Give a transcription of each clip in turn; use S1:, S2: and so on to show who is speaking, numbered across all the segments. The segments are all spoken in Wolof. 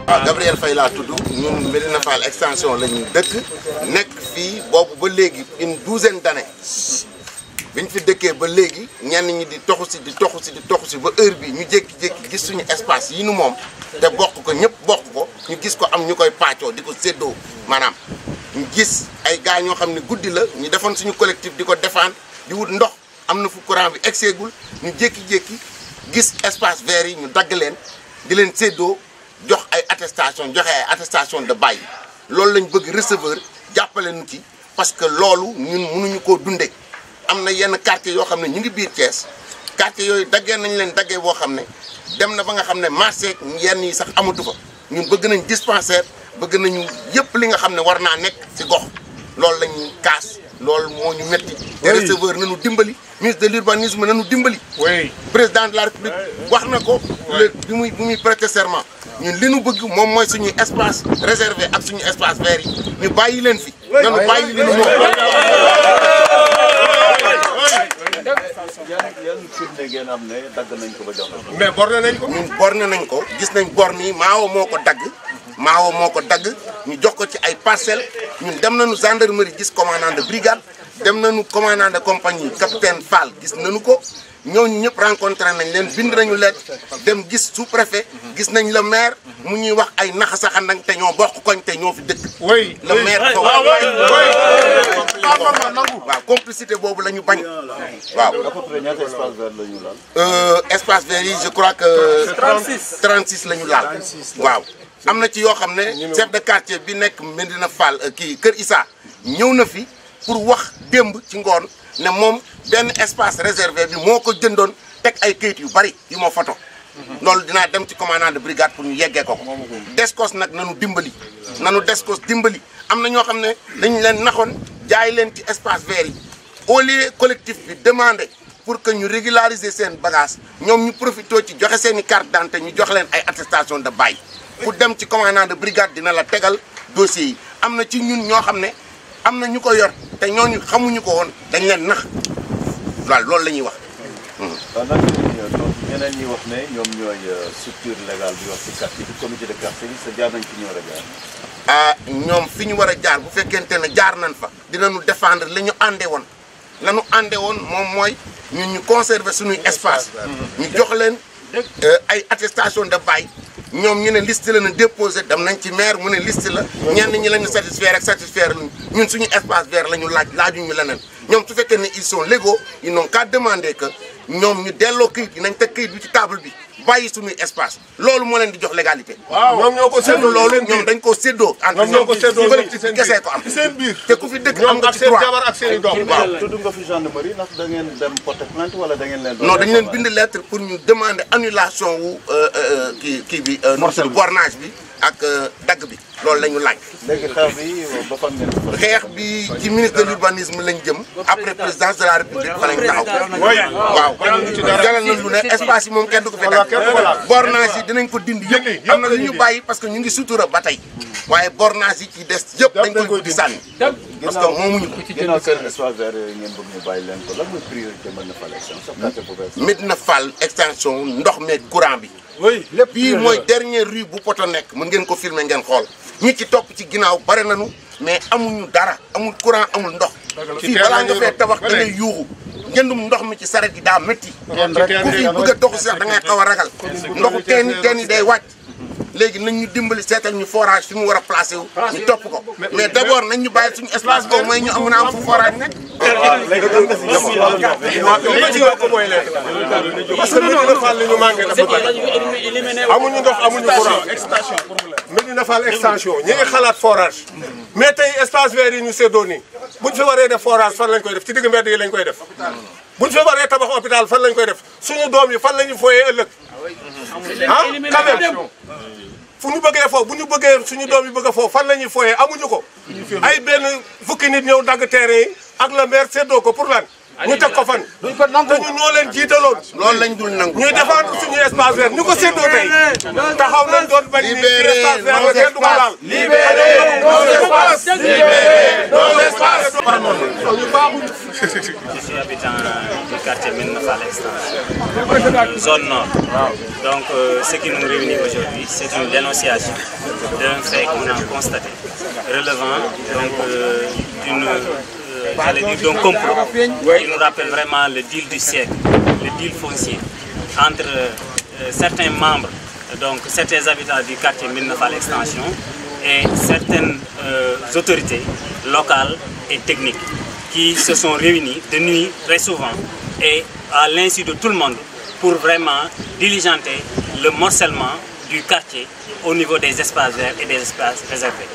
S1: waaw Gabriel Faye laa tudd ñun Médina Fall extension la ñu dëkk nekk fii boobu ba léegi une douzaine d'années biñ fi dëkkee ba léegi ñenn ñi di toxu si ba heure bi ñu jékki-jékki gis suñu espace yi nu moom te bokk ko ñëpp bokk ko ñu gis ko am ñu koy pàccoo di ko séddoo maanaam ñu gis ay gars ñoo xam ne guddi la ñu defoon suñu collectif di ko défendre di wut ndox am na fu courant bi egseegul ñu jékki-jékki gis espace vert yi ñu dagg leen di leen séddoo jox ay attestation joxe ay attestation de bail loolu lañ bëgg receveur jàppale nu ci parce que loolu ñun mënuñu koo dundee am na yenn quartier yoo xam ne ñu ngi biir Thiès quartier yooyu daggee nañ leen daggee boo xam ne dem na ba nga xam ne marché yenn yi sax amatu fa ñun bëgg nañ dispensaire bëgg nañu yëpp li nga xam ne war naa nekk ci gox loolu lañuy kaas loolu moo ñu metti te receveur nañu dimbali ministre de l'urbanisme nañu dimbali président de la république wax na ko bi muy prêter serment ñun li ñu bëgg moom mooy suñuy espace réservé ak suñu espace vert yi ñu bàyyi leen fi nañu bàyyi li ñu moom
S2: yan firnde ngeen am ne dagg nañ ko ba jox la
S1: mais borné nañ ko ñun borné nañ ko gis nañ borne yi Maawo moo ko dagg ñu jox ko ci ay parcelles ñun dem nañu gendarmerie gis commandant de brigade dem nañu commandant de compagnie capitaine Fall gis nañu ko ñooñu ñëpp rencontré nañ leen bind nañu lettre dem gis sous préfet gis nañ le maire mu ñuy wax ay naxasaxandang te ñoo bokk koñ te ñoo fi dëkk le maire ko waaw complicité boobu la ñu bañ waaw
S2: espace vert la ñu laal
S1: espace vert yi je crois que 36 la ñu laal waaw am na ci yoo xam ne chef de quartier bi nekk Médina Fall kii Kër Issa ñëw na fi pour wax démb ci ngoon ne moom benn espace réservé bi moo ko jëndoon teg ay kayit yu bari yu ma photo loolu dinaa dem ci commandant de brigade pour ñu yeggee ko Descos nag nanu dimbali Descos dimbali am na ñoo xam ne dañu leen naxoon jaay leen ci espace vert yi au lieu collectif bi demandé pour que ñu régulariser seen bagage ñoom ñu profité ci joxe seen i carte d'identité ñu jox leen ay attestation de bail ku dem ci commandant de brigade dina la tegal dossier yi am na ci ñun ñoo xam ne am na ñu ko yor te ñooñu xamuñu ko woon dañ leen nax waaw loolu la ñuy wax.
S2: waaw nag ñeneen ñi wax ne ñoom ñooy structure légale bi wax ci quartier bi comité de quartier bi sa jaar nañ fi ñu war a jaar.
S1: ñoom fi ñu war a jaar bu fekkente ne jaar nañ fa dinañu défendre li ñu àndee woon la ñu àndee woon moom mooy ñun ñu conserver suñuy espace ñu jox leen ay attestation de bail ñoom ñu ne liste la ñu déposé dem nañ ci maire mu ne liste la ñenn ñi la ñu satisfaire ak satisfaire ñun suñu espace vert la ñu laajuñu leneen ñoom su fekkee ne ils sont légaux ils n'ont qu'à demander que ñoom ñu delloo këyit yi nañ teg këyit bi ci table bi bàyyi suñuy espace loolu moo leen di jox légalité.
S3: waaw ñoom ñoo ko séddoo
S1: loolu ñoom dañ koo séddoo.
S3: ñoom ñoo ko séddoo ci seen
S1: gesee ko am
S3: ci seen biir.
S1: te ku fi dëkk am nga ci droit
S3: jabar ak seen i doom.
S2: waaw tudd nga fi gendarmerie ndax da ngeen dem porter plainte wala da ngeen leen.
S1: non dañu leen bind lettre pour ñu demander annulation wu kii bi. bornage bi ak dagg bi loolu la ñu laaj.
S2: léegi xeex bi ba fan ngeen ko
S1: xeex bi ci ministre de l'urbanisme lañ jëm après présidence de la république fa lañ taxaw. waaw jalal na lu ne espace yi moom kenn du ko fi dagg. bornage yi dinañ ko dindi yëpp am na lu ñu bàyyi parce que ñu ngi sutura ba tey waaye bornage yi ci des yëpp dañ koy di sànni parce que moomuñu ko.
S2: ginnaaw seen espace vert yooyu ngeen bëgg ñu bàyyi leen ko lan mooy priorité Médina Fall extension.
S1: Médina Fall extension ndox meeg courant bi. lépp bii mooy dernière rue bu poto nekk mën ngeen ko filmer ngeen xool ñi ci topp ci ginnaaw bare nañu mais amuñu dara amul courant amul ndox. fii balaa nga fee tabax da ngay yuuxu njëndum ndox mi ci saret yi daa métti. ku fi bëgg a doxu sax da ngay xaw a ragal ndoxu teen yi day wàcc. léegi nañ ñu dimbali seetal ñu forage fi mu war a placé wu ñu topp ko mais d'abord nañ ñu bàyyi suñu espace boobu mooy ñu mën a am fu forage nekk.
S3: parce que Médina Fall li ñu manqué dafa bari amuñu ndox amuñu courant. Médina Fall extension ñi ngi xalaat forage mais tey espace vert yi ñu séddoo nii buñ fi waree def forage fan lañ koy def ci digg mbedd yi lañ koy def buñ fi waree tabax hôpital fan lañ koy def suñu doom yi fan la ñu fooyee ëllëg quand même fu ñu bëggee foofu bu ñu bëggee suñu doom yi bëgg a foofu fan la ñuy fooyee amuñu ko ay benn fukki nit ñëw dagg terrain yi ak la maire séddoo ko pour lan ñu teg ko fan.
S4: duñ ko nangu
S3: te ñun ñoo leen jiitaloon.
S1: loolu lañ dul nangu.
S3: ñuy défendre suñu espace vert ñu ko séddoo tey taxaw nañ doon bañ ni espace vert la kenn du ko laal.
S4: libéré nos espaces. libéré nos espaces.
S5: Je suis habitant du quartier Médina Fall Extension, zone nord. Donc ce qui nous réunit aujourd'hui, c'est une dénonciation d'un fait qu'on a constaté, relevant d'un complot qui nous rappelle vraiment le deal du siècle, le deal foncier entre certains membres, donc certains habitants du quartier Médina Fall Extension et certaines autorités locales et techniques qui se sont réunis de nuit très souvent et à l'insu de tout le monde pour vraiment diligenter le morcellement du quartier au niveau des espaces verts et des espaces réservés.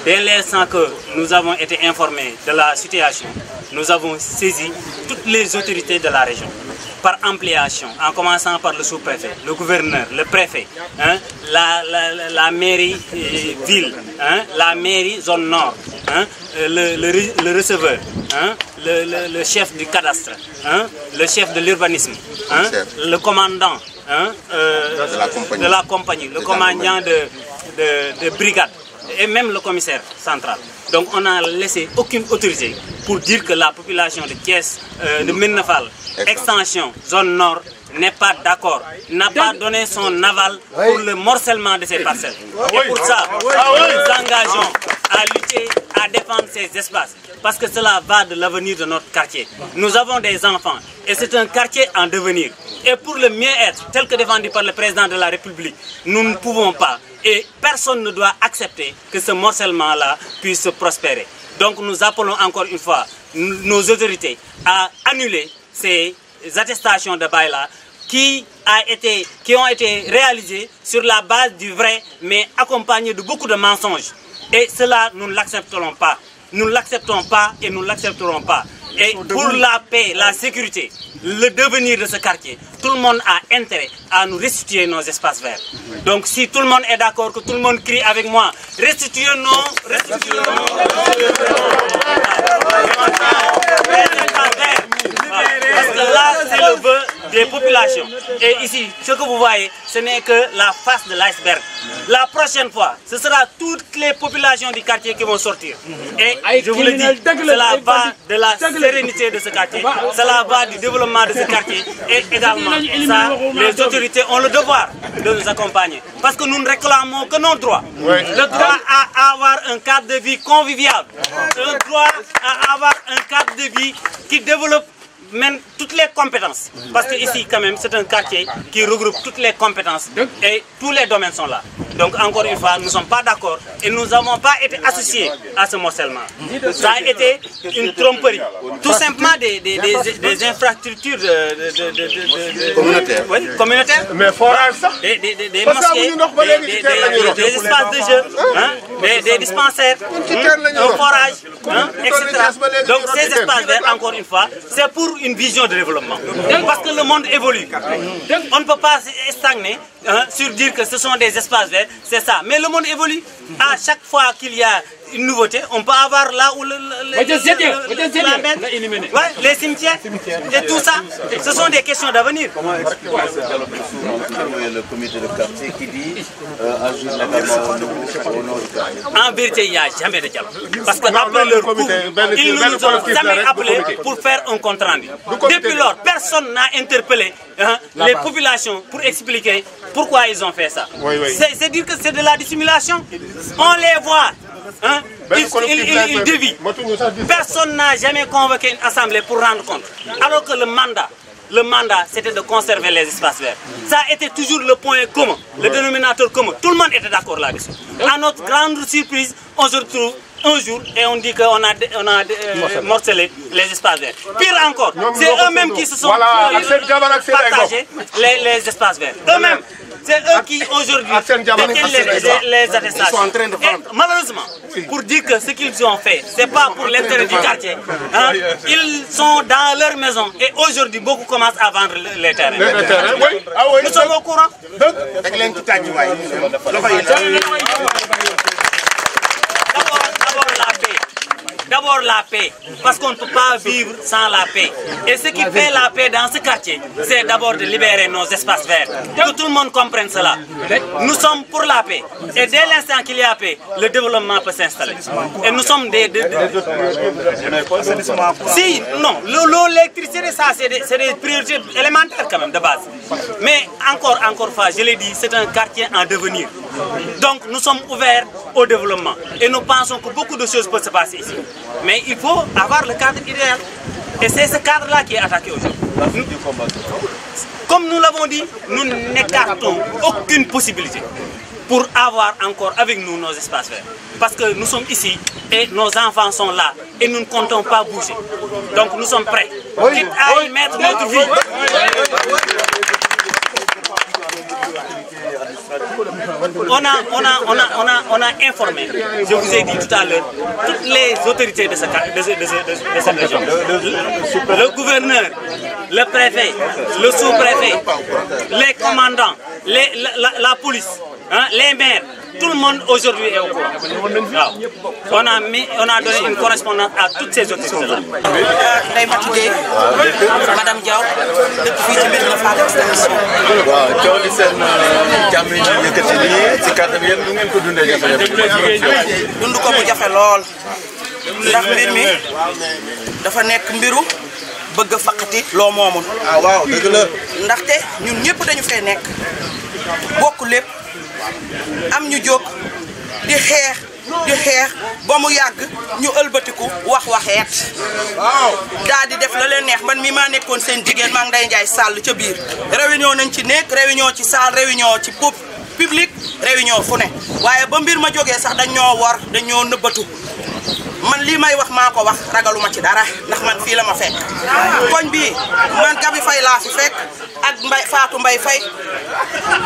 S5: Dès l'instant que nous avons été informés de la situation, nous avons saisi toutes les autorités de la région par ampliation, en commençant par le sous-préfet, le gouverneur, le préfet, la mairie ville, la mairie zone nord, le receveur, le chef du cadastre, le chef de l'urbanisme, le commandant de la compagnie, le commandant de brigade et même le commissaire central. Donc on n'a laissé aucune autorité pour dire que la population de Thiès, de Médina Fall, extension, zone nord, n'est pas d'accord, n'a pas donné son aval pour le morcellement de ces parcelles. Et pour ça, nous nous engageons à lutter, à défendre ces espaces, parce que cela va de l'avenir de notre quartier. Nous avons des enfants et c'est un quartier en devenir. Et pour le mieux-être, tel que défendu par le président de la République, nous ne pouvons pas et personne ne doit accepter que ce morcellement-là puisse prospérer. Donc nous appelons encore une fois nos autorités à annuler ces attestations de bail-là qui ont été réalisées sur la base du vrai, mais accompagnées de beaucoup de mensonges. Et cela, nous ne l'accepterons pas. Nous ne l'acceptons pas et nous ne l'accepterons pas. Et pour la paix, la sécurité, le devenir de ce quartier, tout le monde a intérêt à nous restituer nos espaces verts. Donc si tout le monde est d'accord, que tout le monde crie avec moi, restituons-nous les espaces verts. Parce que là, c'est le vœu des populations. Et ici, ce que vous voyez, ce n'est que la face de l'iceberg. La prochaine fois, ce sera toutes les populations du quartier qui vont sortir. Et je vous le dis, cela va de la sérénité de ce quartier, cela va du développement de ce quartier. Et également, ça, les autorités ont le devoir de nous accompagner. Parce que nous ne réclamons que nos droits. Le droit à avoir un cadre de vie convivial. Le droit à avoir un cadre de vie qui développe même toutes les compétences. Parce que ici, quand même, c'est un quartier qui regroupe toutes les compétences et tous les domaines sont là. Donc, encore une fois, nous ne sommes pas d'accord et nous n'avons pas été associés à ce morcellement. Ça a été une tromperie. Tout simplement des infrastructures communautaires.
S3: Mais forage ça.
S5: Des mosquées, des espaces de jeu, des dispensaires, un forage, etc. Donc, ces espaces verts, encore une fois, c'est pour une vision de développement. Parce que le monde évolue. On ne peut pas stagner sur dire que ce sont des espaces verts, c'est ça. Mais le monde évolue. À chaque fois qu'il y a une nouveauté, on peut avoir là où les cimetières et tout ça. Ce sont des questions d'avenir.
S2: Comment expliquer ce dialogue de le comité de quartier qui dit agir légalement au nom du quartier?
S5: En vérité, il n'y a jamais de dialogue. Parce qu'après leur coup, ils ne nous ont jamais appelés pour faire un compte rendu. Depuis lors, personne n'a interpellé les populations pour expliquer pourquoi ils ont fait ça. C'est dire que c'est de la dissimulation. On les voit. Ils dévient. Personne n'a jamais convoqué une assemblée pour rendre compte. Alors que le mandat, c'était de conserver les espaces verts. Ça a été toujours le point commun, le dénominateur commun. Tout le monde était d'accord là-dessus. À notre grande surprise, on se retrouve un jour et on dit qu'on a morcelé les espaces verts. Pire encore, c'est eux-mêmes qui se sont partagés les espaces verts. Eux-mêmes. C'est eux qui aujourd'hui détiennent les attestations.
S1: Ils sont en train de vendre.
S5: Malheureusement, pour dire que ce qu'ils ont fait, ce n'est pas pour l'intérêt du quartier. Ils sont dans leur maison et aujourd'hui, beaucoup commencent à vendre les terrains. Nous sommes au courant. d'abord la paix, parce qu'on ne peut pas vivre sans la paix. Et ce qui fait la paix dans ce quartier, c'est d'abord de libérer nos espaces verts. Que tout le monde comprenne cela. Nous sommes pour la paix. Et dès l'instant qu'il y a paix, le développement peut s'installer. Et nous sommes Si, non, l'électricité, ça, c'est des priorités élémentaires quand même, de base. Mais encore une fois, je l'ai dit, c'est un quartier en devenir. Donc nous sommes ouverts au développement. Et nous pensons que beaucoup de choses peuvent se passer ici. Mais il faut avoir le cadre idéal. Et c'est ce cadre-là qui est attaqué aujourd'hui. Comme nous l'avons dit, nous n'écartons aucune possibilité pour avoir encore avec nous nos espaces verts. Parce que nous sommes ici et nos enfants sont là et nous ne comptons pas bouger. Donc nous sommes prêts, quitte à y mettre notre vie. On a informé, je vous ai dit tout à l'heure, toutes les autorités de cette région. Le gouverneur, le préfet, le sous-préfet, les commandants, la police, hein, les maires. Tout le monde aujourd'hui est au courant. On a donné une correspondance à toutes ces autorités-là.
S6: Madame Diaw, depuis le Médina Fall extension.
S2: waaw coow li seen jàmm yi ñu yëkkati nii ci kàddu yéen nu ngeen ko dundee jafe-jafe.
S6: dund ko mu jafe lool ndax mbir mi dafa nekk mbiru bëgg a faqati loo moomul.
S2: ah waaw dëgg la.
S6: ndaxte ñun ñëpp dañu fee nekk bokk lépp am ñu jóg di xeex ba mu yàgg ñu ëlbatiku waxeet daal di def la leen neex man mi maa nekkoon seen jigéen maa ngi Ndeye Ndiaye Sall ca biir réunion nañ ci nekk réunion ci salle réunion ci public réunion fu ne waaye ba mbir ma jógee sax dañ ñoo war dañ ñoo nëbbatu man lii may wax maa ko wax ragaluma ci dara ndax man fii la ma fekk koñ bi man Gabi Faye laa fi fekk ak Fatou Mbaye Faye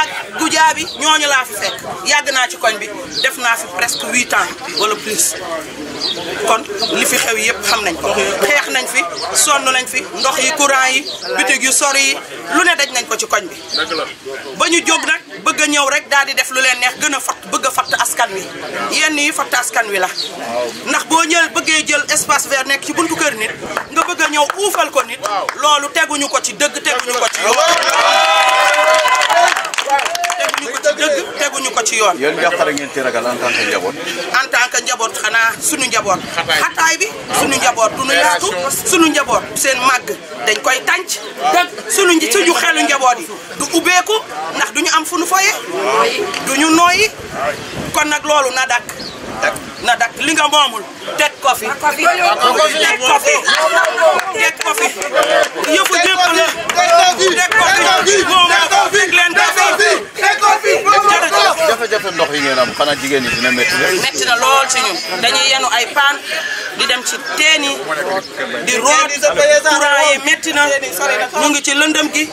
S6: ak Goudiaby ñooñu laa fi fekk yàgg naa ci koñ bi def naa fi presque 8 ans wala plus kon li fi xew yëpp xam nañ ko xeex nañ fi sonn nañ fi ndox yi courant yi bitig yu sori yi lu ne daj nañ ko ci koñ bi ba ñu jóg nag bëgg a ñëw rek daal di def lu leen neex gën a bëgg a fatt askan wi yenn yi fatt askan wi la ndax boo bëggee jël espace vert nekk ci buntu kër nit nga bëgg a ñëw uufal ko nit loolu teguñu ko ci dëgg teguñu ko ci yoon teguñu ko ci yoon.
S2: yéen jàppale ngeen ci ragal en tant que njaboot.
S6: en tant que njaboot xanaa sunu njaboot. xataay bi sunu njaboot du nu yaatu sunu njaboot seen màgg dañ koy tànc. suñu xelu njaboot yi du ubbeeku ndax duñu am fu nu foye duñu nooyi kon nag loolu na dakk na dakk li nga moomul teg ko fi teg ko fi yëfu ñëpp la teg ko fi moomoo teg leen ko fi
S2: jafe-jafe ndox yi ngeen am xanaa jigéen ñi dina métti
S6: na lool ci ñun dañuy yenu ay paan di dem ci teen yi di root courant yi métti na ñu ngi ci lëndëm gi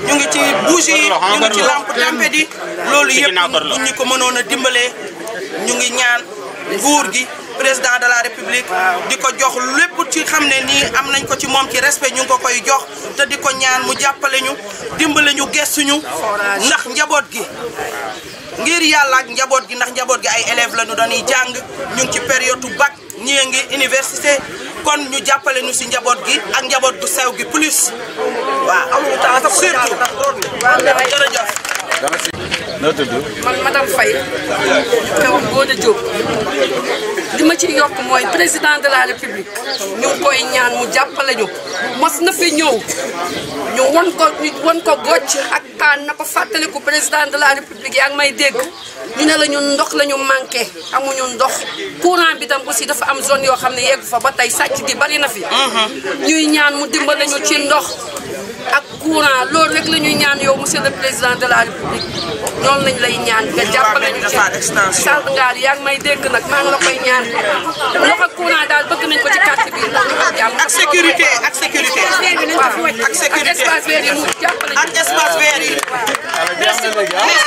S6: ñu ngi ci bougie yi ñu ngi ci lampe tempête yi loolu yëpp bu ñu ko mënoon a dimbalee ñu ngi ñaan nguur gi président de la république di ko jox lépp ci xam ne nii am nañ ko ci moom ci respect ñu ngi ko koy jox te di ko ñaan mu jàppale ñu dimbale ñu gestuñu ndax njaboot gi ngir yàlla ak njaboot gi ndax njaboot gi ay élèves la ñu dañuy jàng ñu ngi ci période bac ñii ngi université kon ñu jàppale ñu si njaboot gi ak njaboot gu sew gi plus waaw surtout jërëjëf.
S2: noo tudd.
S7: man madame Faye xew Ngoné Diop li ma ci yokk mooy président de la république ñu ngi koy ñaan mu jàppale ñu mos na fi ñëw ñu won ko gocc ak taan na ko fàttaliku président de la république yaa ngi may dégg ñu ne la ñun ndox la ñu manqué amuñu ndox courant bi tam aussi dafa am zone yoo xam ne yeggu fa ba tey sàcc gi bari na fi ñuy ñaan mu dimbale ñu ci ndox ak courant loolu rek la ñuy ñaan yow monsieur le président de la république ñoom lañ lay ñaan nga jàppale ñu ci Sall Ngaar yaa ngi may dégg nag maa ngi la koy ñaan ndox ak courant daal bëgg nañ ko ci quartier bi
S6: ak sécurité ak sécurité
S7: ak sécurité ak espace vert yi mu jàppale
S6: ak espace vert yi